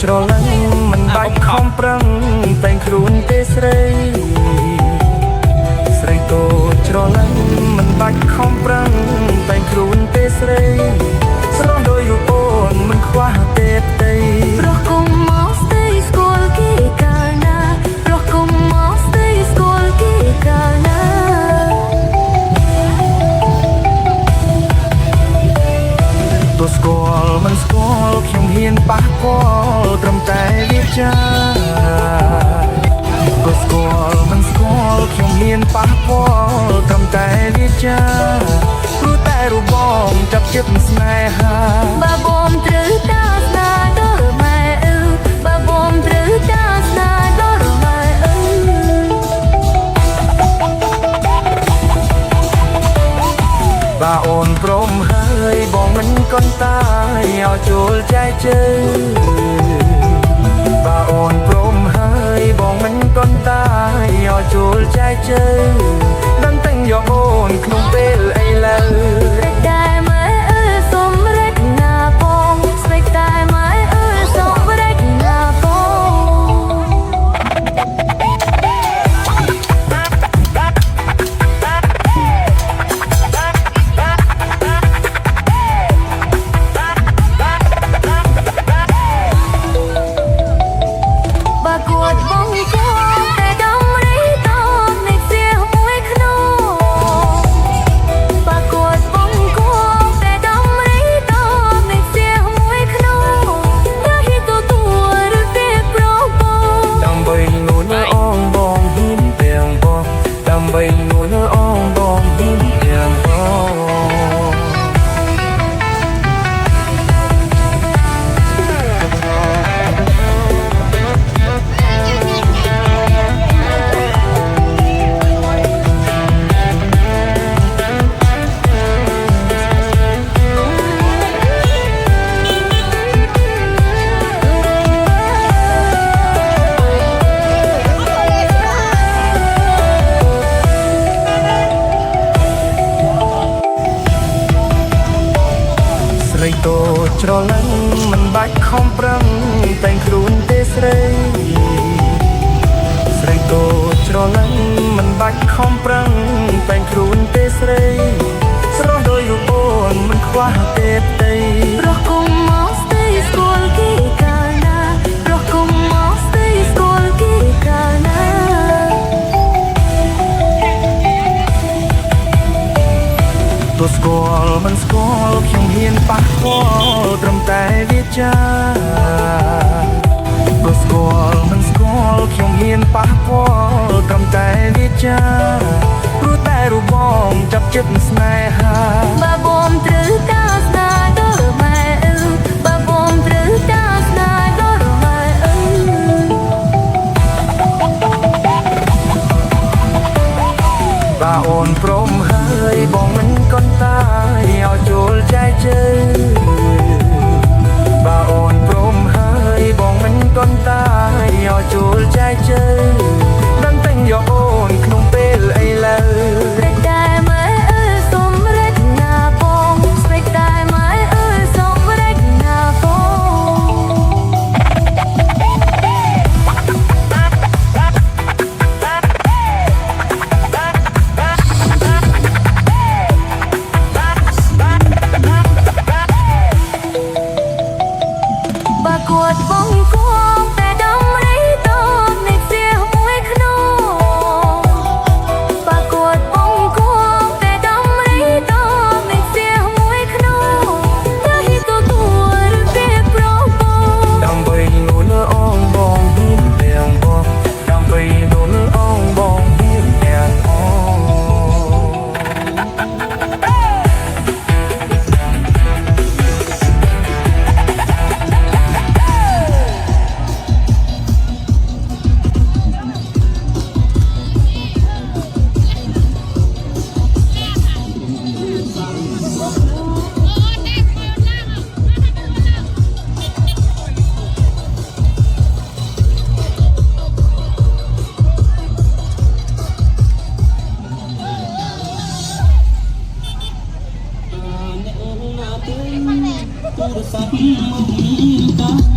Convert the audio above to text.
ច្រឡឹងមិនបាច់ខំប្រឹងតែងខ្លួនទេស្រីស្រីតូចច្រឡឹងមិនបាច់ខំប្រឹងតែងខ្លួនទេស្រីស្រស់ដោយរូបអូនមិនខ្វះទេផ្ទៃព្រោះគុំមកស្ទើរស្គាល់គេកាលណាព្រោះគុំមកស្ទើរស្គាល់គេកាលណាទោះស្គាល់មិនស្គាល់ខ្ញុំហ៊ានប៉ះពាល់ត្រឹមតែវាចាទោះស្គាល់មិនស្គាល់ខ្ញុំហ៊ានប៉ះពាល់ត្រឹមតែវាចាព្រោះតែរូបបងចាប់ចិត្តស្នេហាបើបងត្រូវតាស្នាដល់ម៉ែអើបើបងត្រូវតាស្នាដល់ម៉ែអើបើអូនព្រមហើយបងមិនកន់តាឲ្យចូលចែកជើបើអូនព្រមហើយបងមិនកន់តាឲ្យចូលចែកជើដឹងតែងយកអូនក្នុងពេលអីឡើយតែម៉ែអើសុំរែកណាបងស្នេហ៍តែម៉ែអើសុំរែកណាបងបើគួតបងគួតតែដំរីតោនេះเสียមួយក្នុងបើគួតបងគួតតែដំរីតោនេះเสียមួយក្នុងតែហិតទួឬទេប្របងដើម្បីនួនអងបងហ៊ានទាំងបងដើម្បីនួនអងបងហ៊ានទាំងបងស្រីតូចច្រឡឹងមិនបាច់ខំប្រឹងតែងខ្លួនទេស្រីស្រីតូចច្រឡឹងមិនបាច់ខំប្រឹងតែងខ្លួនទេស្រីស្រស់ដោយរូបអូនមិនខ្វះទេផ្ទៃព្រោះគុំមកស្ទើរស្គាល់គេកាលណាព្រោះគុំមកស្ទើរស្គាល់គេកាលណាទោះស្គាល់មិនស្គាល់ខ្ញុំហ៊ានប៉ះពាល់ត្រឹមតែវាចាទោះស្គាល់មិនស្គាល់ខ្ញុំហ៊ានប៉ះពាល់ត្រឹមតែវាចាព្រោះតែរូបបងចាប់ចិត្តស្នេហាបើបងត្រូវតាស្នាដល់ម៉ែអើបើបងត្រូវតាស្នាដល់ម៉ែអើបើអូនព្រមហើយបងមិនកន់តាឲ្យចូលចែកជើបើអូនព្រមហើយបងមិនកន់តាឲ្យចូលចែកជើដឹងតែងយកអូនក្នុងពេលអីឡើយតែម៉ែអើសុំរែកណាបងស្នេហ៍តែម៉ែអើសុំរែកណាបងបើគួតបងគួតតែដំរីតូចនេះเสียមួយក្នុងបើគួតបងគួតតែដំរីតូចនេះเสียមួយក្នុងតែហិតទួឬទេប្របងដើម្បីនួនអងបងហ៊ានទាំងបងដើម្បីនួនអងបងហ៊ានទាំងអងទូរស័ព្ទមក